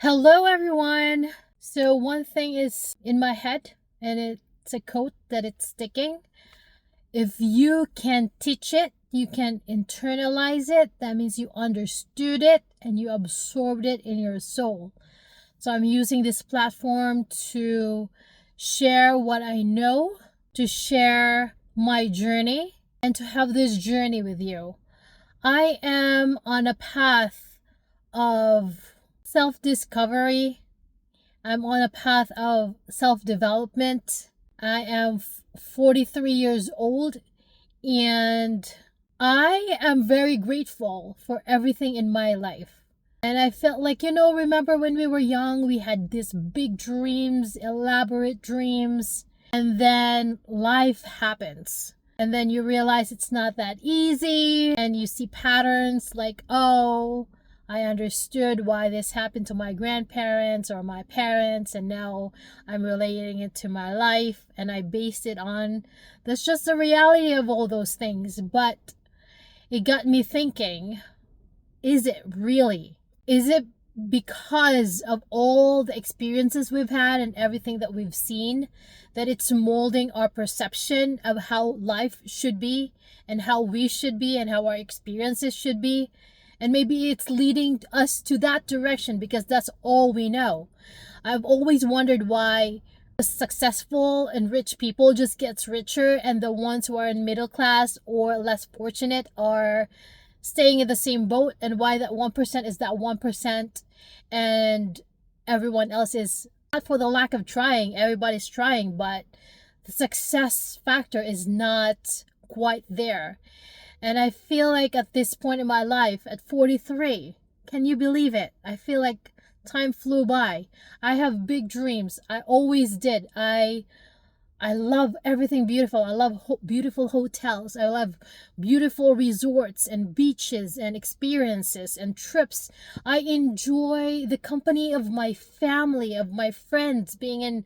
Hello, everyone. So, one thing is in my head, and it's a quote that it's sticking. If you can teach it, you can internalize it. That means you understood it and you absorbed it in your soul. So, I'm using this platform to share what I know, to share my journey, and to have this journey with you. I am on a path of self discovery. I'm on a path of self development. I am 43 years old and I am very grateful for everything in my life. And I felt like, remember when we were young, we had these big dreams, elaborate dreams, and then life happens. And then you realize it's not that easy, and you see patterns like, oh, I understood why this happened to my grandparents or my parents, and now I'm relating it to my life, and I based it on that's just the reality of all those things. But it got me thinking, is it really? Is it because of all the experiences we've had and everything that we've seen that it's molding our perception of how life should be and how we should be and how our experiences should be? And maybe it's leading us to that direction because that's all we know. I've always wondered why the successful and rich people just gets richer and the ones who are in middle class or less fortunate are staying in the same boat, and why that 1% is that 1% and everyone else is not for the lack of trying. Everybody's trying, but the success factor is not quite there. And I feel like at this point in my life, at 43, can you believe it? I feel like time flew by. I have big dreams. I always did. I love everything beautiful. I love beautiful hotels. I love beautiful resorts and beaches and experiences and trips. I enjoy the company of my family, of my friends, being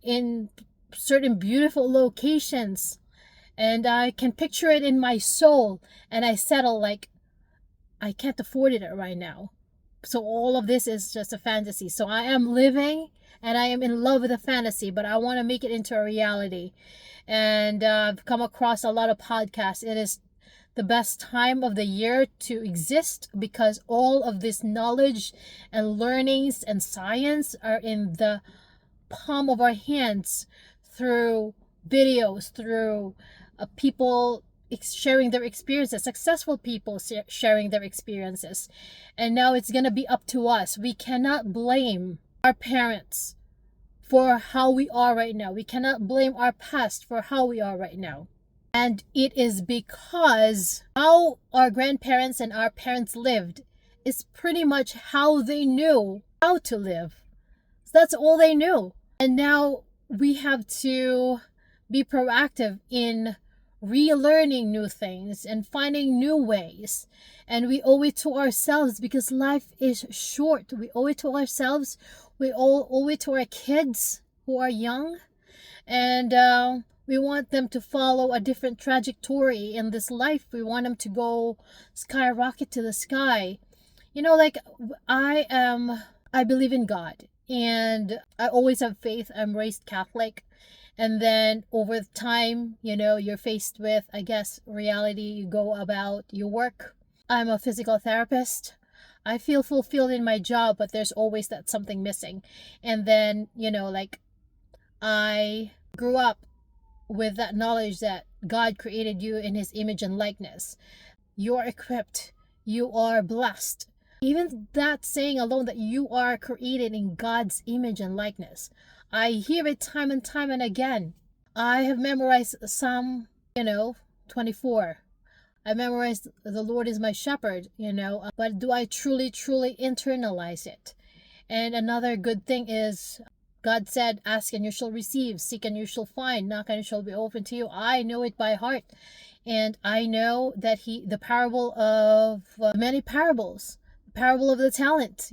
in certain beautiful locations. And I can picture it in my soul, and I settle like I can't afford it right now. So all of this is just a fantasy. So I am living and I am in love with a fantasy, but I want to make it into a reality. And I've come across a lot of podcasts. It is the best time of the year to exist because all of this knowledge and learnings and science are in the palm of our hands through videos, through people sharing their experiences, successful people sharing their experiences. And now it's going to be up to us. We cannot blame our parents for how we are right now. We cannot blame our past for how we are right now. And it is because how our grandparents and our parents lived is pretty much how they knew how to live. So that's all they knew. And now we have to be proactive in relearning new things and finding new ways. And we owe it to ourselves because life is short. We owe it to ourselves. We all owe it to our kids who are young. And we want them to follow a different trajectory in this life. We want them to go skyrocket to the sky. Like I believe in God and I always have faith. I'm raised Catholic. And then over time, you're faced with, I guess, reality. You go about your work. I'm a physical therapist. I feel fulfilled in my job, but there's always that something missing. And then, I grew up with that knowledge that God created you in his image and likeness. You're equipped. You are blessed. Even that saying alone that you are created in God's image and likeness. I hear it time and time and again. I have memorized Psalm, 24. I memorized the Lord is my shepherd, but do I truly, truly internalize it? And another good thing is God said, ask and you shall receive, seek and you shall find, knock and it shall be open to you. I know it by heart. And I know that the parable of many parables, the parable of the talent,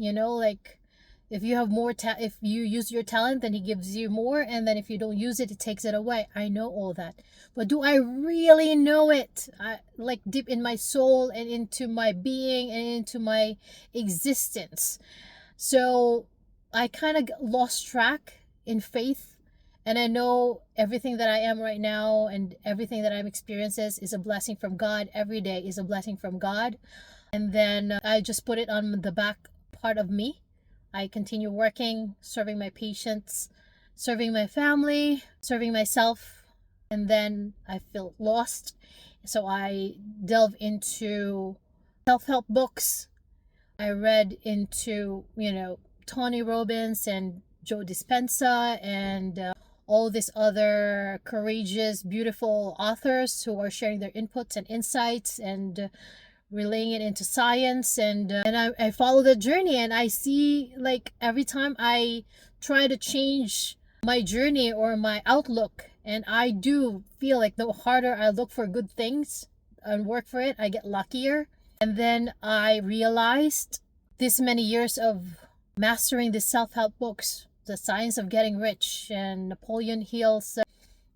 if you have more, if you use your talent, then he gives you more. And then if you don't use it, he takes it away. I know all that. But do I really know it? Like deep in my soul and into my being and into my existence. So I kind of lost track in faith. And I know everything that I am right now and everything that I'm experiencing is a blessing from God. Every day is a blessing from God. And then I just put it on the back part of me. I continue working, serving my patients, serving my family, serving myself. And then I feel lost. So I delve into self-help books. I read into, Tony Robbins and Joe Dispenza and all these other courageous, beautiful authors who are sharing their inputs and insights and relaying it into science. And I follow the journey, and I see, like, every time I try to change my journey or my outlook, and I do feel like the harder I look for good things and work for it, I get luckier. And then I realized this many years of mastering the self-help books, The Science of Getting Rich and Napoleon Hill's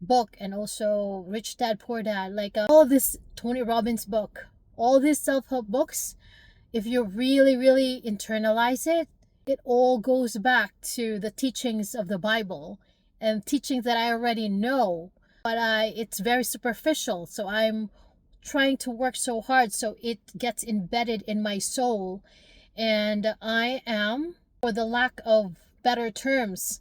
book, and also Rich Dad Poor Dad, like all this Tony Robbins book, all these self-help books, if you really, really internalize it, it all goes back to the teachings of the Bible and teachings that I already know, but it's very superficial. So I'm trying to work so hard so it gets embedded in my soul. And I am, for the lack of better terms,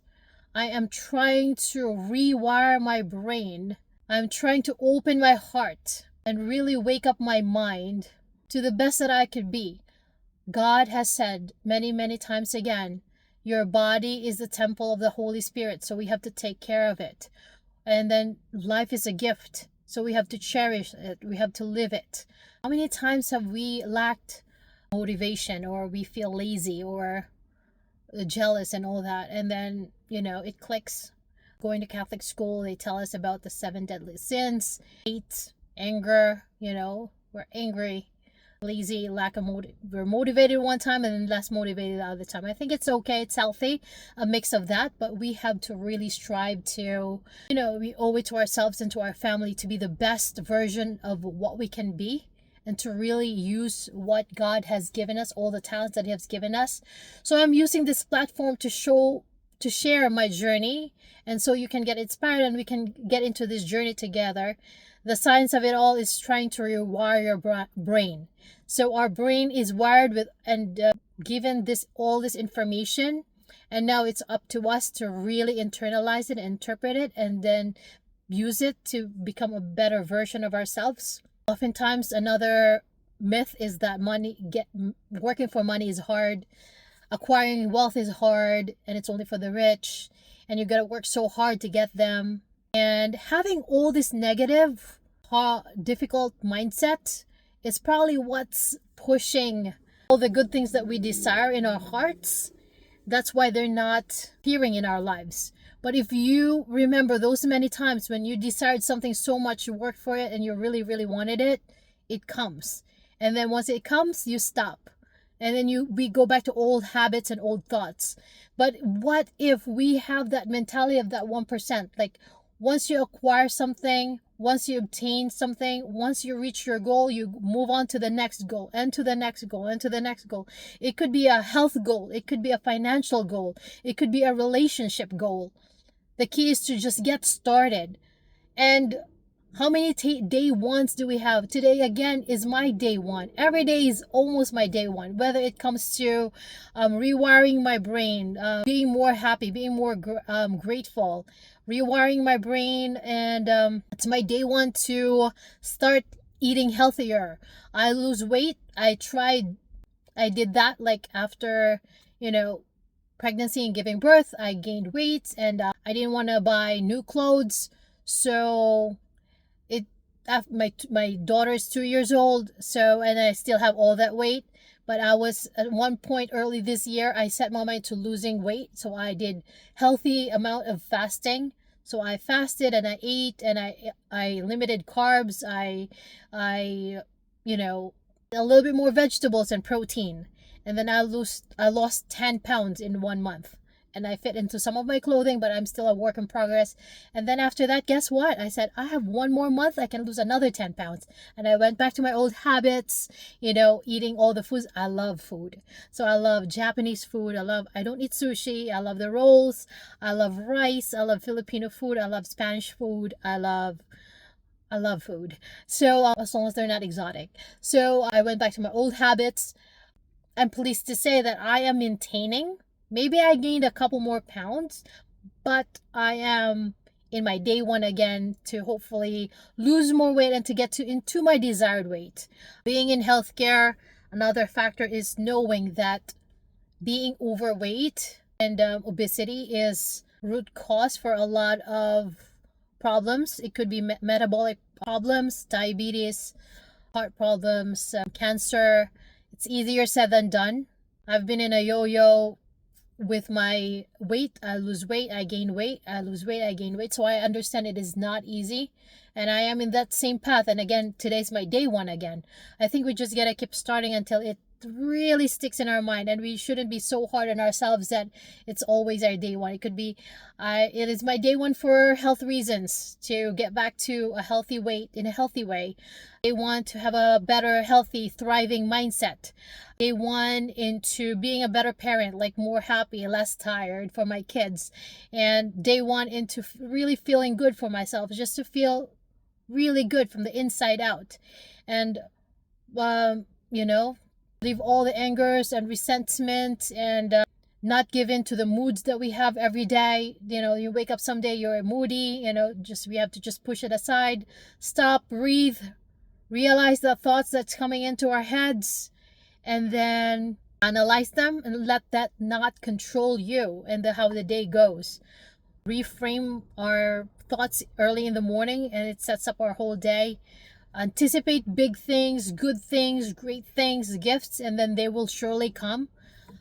I am trying to rewire my brain. I'm trying to open my heart and really wake up my mind to the best that I could be. God has said many, many times again, your body is the temple of the Holy Spirit, so we have to take care of it. And then life is a gift, so we have to cherish it. We have to live it. How many times have we lacked motivation, or we feel lazy or jealous and all that, and then it clicks? Going to Catholic school, they tell us about the 7 deadly sins: hate, anger, we're angry, lazy, lack of we're motivated one time and then less motivated the other time. I think it's okay, it's healthy, a mix of that, but we have to really strive to, we owe it to ourselves and to our family to be the best version of what we can be, and to really use what God has given us, all the talents that He has given us. So I'm using this platform to share my journey, and so you can get inspired and we can get into this journey together. The science of it all is trying to rewire your brain. So our brain is wired with and given all this information, and now it's up to us to really internalize it, interpret it, and then use it to become a better version of ourselves. Oftentimes, another myth is that working for money is hard, acquiring wealth is hard, and it's only for the rich, and you got to work so hard to get them. And having all this negative, difficult mindset is probably what's pushing all the good things that we desire in our hearts. That's why they're not appearing in our lives. But if you remember those many times when you desired something so much, you worked for it and you really, really wanted it, it comes. And then once it comes, you stop. And then we go back to old habits and old thoughts. But what if we have that mentality of that 1%? Like, once you acquire something, once you obtain something, once you reach your goal, you move on to the next goal, and to the next goal, and to the next goal. It could be a health goal. It could be a financial goal. It could be a relationship goal. The key is to just get started. And how many day ones do we have? Today, again, is my day one. Every day is almost my day one, whether it comes to rewiring my brain, being more happy, being more grateful, rewiring my brain. And it's my day one to start eating healthier. I lose weight. I did that, like, after, pregnancy and giving birth. I gained weight, and I didn't want to buy new clothes. So my daughter is 2 years old, and I still have all that weight. But I was at one point early this year, I set my mind to losing weight. So I did healthy amount of fasting. So I fasted and I ate, and I limited carbs. I a little bit more vegetables and protein. And then I lost 10 pounds in 1 month. and I fit into some of my clothing, but I'm still a work in progress. And then after that, guess what? I said, I have one more month, I can lose another 10 pounds. And I went back to my old habits, eating all the foods. I love food. So I love Japanese food. I don't eat sushi. I love the rolls. I love rice. I love Filipino food. I love Spanish food. I love food. So as long as they're not exotic. So I went back to my old habits. I'm pleased to say that I am maintaining. Maybe I gained a couple more pounds, but I am in my day one again to hopefully lose more weight and to get into my desired weight. Being in healthcare, another factor is knowing that being overweight and obesity is root cause for a lot of problems. It could be metabolic problems, diabetes, heart problems, cancer. It's easier said than done. I've been in a yo-yo with my weight. I lose weight, I gain weight, I lose weight, I gain weight. So I understand it is not easy. And I am in that same path. And again, today's my day one again. I think we just gotta keep starting until it really sticks in our mind, and we shouldn't be so hard on ourselves that it's always our day one. It could be it is my day one for health reasons, to get back to a healthy weight in a healthy way. Day one to have a better, healthy, thriving mindset. Day one into being a better parent, like more happy, less tired for my kids. And day one into really feeling good for myself, just to feel really good from the inside out. And leave all the angers and resentment, and not give in to the moods that we have every day. You wake up someday, you're moody, we have to just push it aside, stop, breathe, realize the thoughts that's coming into our heads, and then analyze them and let that not control you and how the day goes. Reframe our thoughts early in the morning, and it sets up our whole day. Anticipate big things, good things, great things, gifts, and then they will surely come.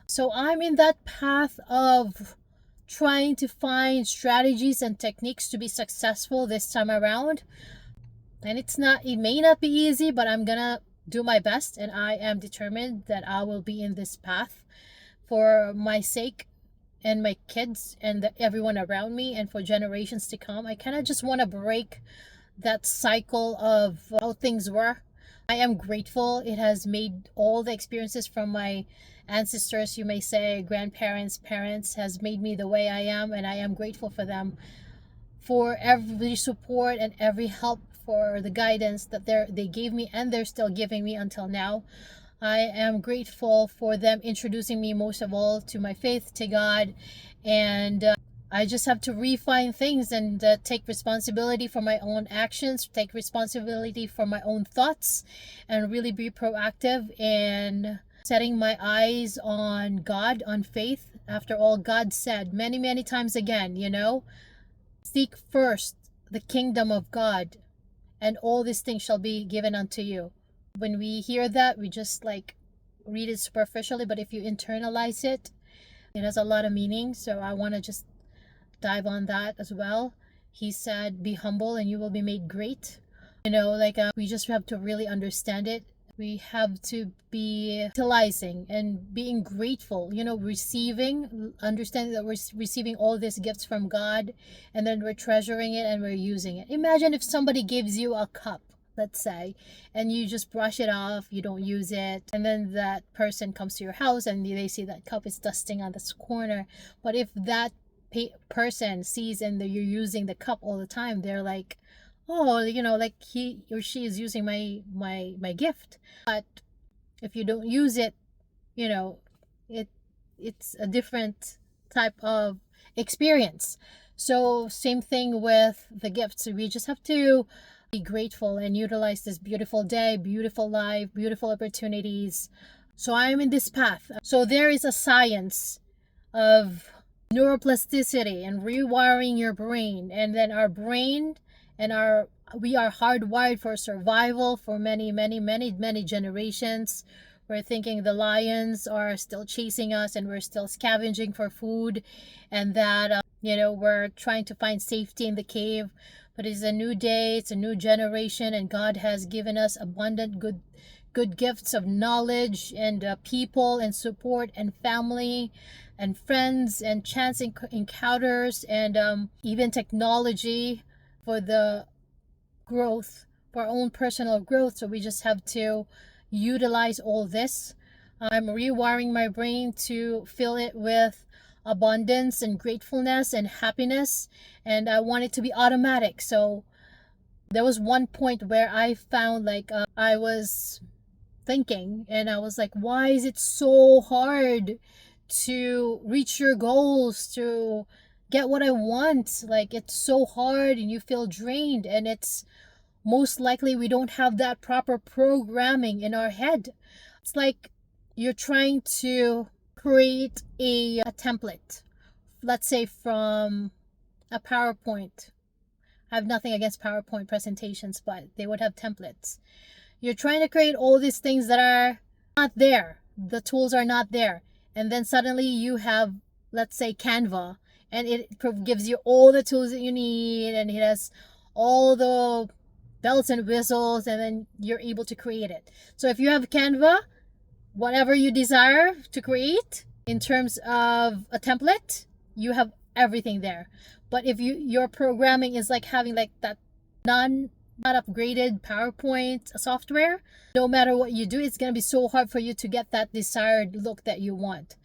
So I'm in that path of trying to find strategies and techniques to be successful this time around. And it may not be easy, but I'm gonna do my best, and I am determined that I will be in this path for my sake and my kids and everyone around me, and for generations to come. I kind of just want to break that cycle of how things were. I am grateful. It has made all the experiences from my ancestors, you may say, grandparents, parents, has made me the way I am, and I am grateful for them, for every support and every help, for the guidance that they gave me and they're still giving me until now. I am grateful for them introducing me most of all to my faith, to God, and I just have to refine things and take responsibility for my own actions, take responsibility for my own thoughts, and really be proactive in setting my eyes on God, on faith. After all, God said many, many times again, seek first the kingdom of God, and all these things shall be given unto you. When we hear that, we just read it superficially, but if you internalize it, it has a lot of meaning. So I want to just dive on that as well. He said, be humble and you will be made great. We just have to really understand it. We have to be utilizing and being grateful, receiving, understanding that we're receiving all these gifts from God, and then we're treasuring it and we're using it. Imagine if somebody gives you a cup, let's say, and you just brush it off, you don't use it, and then that person comes to your house and they see that cup is dusting on this corner. But if that person sees and that you're using the cup all the time, they're like, oh, he or she is using my gift. But if you don't use it, it's a different type of experience. So same thing with the gifts. We just have to be grateful and utilize this beautiful day, beautiful life, beautiful opportunities. So I am in this path. So there is a science of neuroplasticity and rewiring your brain, and then our brain and we are hardwired for survival for many, many, many, many generations. We're thinking the lions are still chasing us and we're still scavenging for food, and that we're trying to find safety in the cave. But it's a new day, it's a new generation, and God has given us abundant good gifts of knowledge and people and support and family and friends and chance encounters and even technology for the growth, for our own personal growth. So we just have to utilize all this. I'm rewiring my brain to fill it with abundance and gratefulness and happiness, and I want it to be automatic. So there was one point where I found like I was thinking and I was like, why is it so hard to reach your goals, to get what I want? Like, it's so hard and you feel drained, and it's most likely we don't have that proper programming in our head. It's like you're trying to create a template, let's say from a PowerPoint. I have nothing against PowerPoint presentations, but they would have templates. You're trying to create all these things that are not there. The tools are not there. And then suddenly you have, let's say, Canva, and it gives you all the tools that you need, and it has all the bells and whistles, and then you're able to create it. So if you have Canva, whatever you desire to create in terms of a template, you have everything there. But if your programming is like having like that not upgraded PowerPoint software, no matter what you do, it's going to be so hard for you to get that desired look that you want.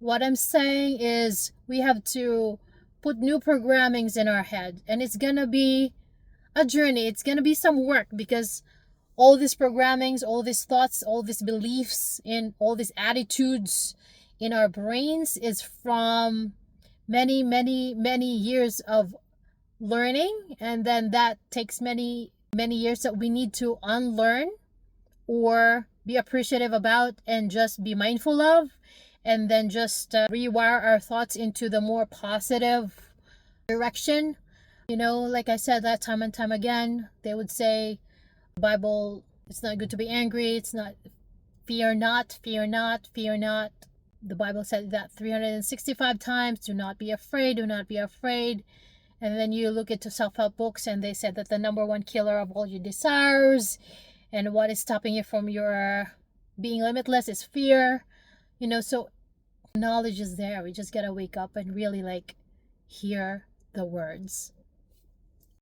What I'm saying is we have to put new programmings in our head, and it's going to be a journey. It's going to be some work, because all these programmings, all these thoughts, all these beliefs, in all these attitudes in our brains is from many, many, many years of learning, and then that takes many, many years that we need to unlearn or be appreciative about and just be mindful of, and then just rewire our thoughts into the more positive direction. You know, like I said that time and time again, they would say the Bible, it's not good to be angry, it's not, fear not, fear not, fear not. The Bible said that 365 times, do not be afraid, do not be afraid. And then you look into self-help books and they said that the number one killer of all your desires and what is stopping you from your being limitless is fear. You know, so knowledge is there. We just gotta wake up and really like hear the words.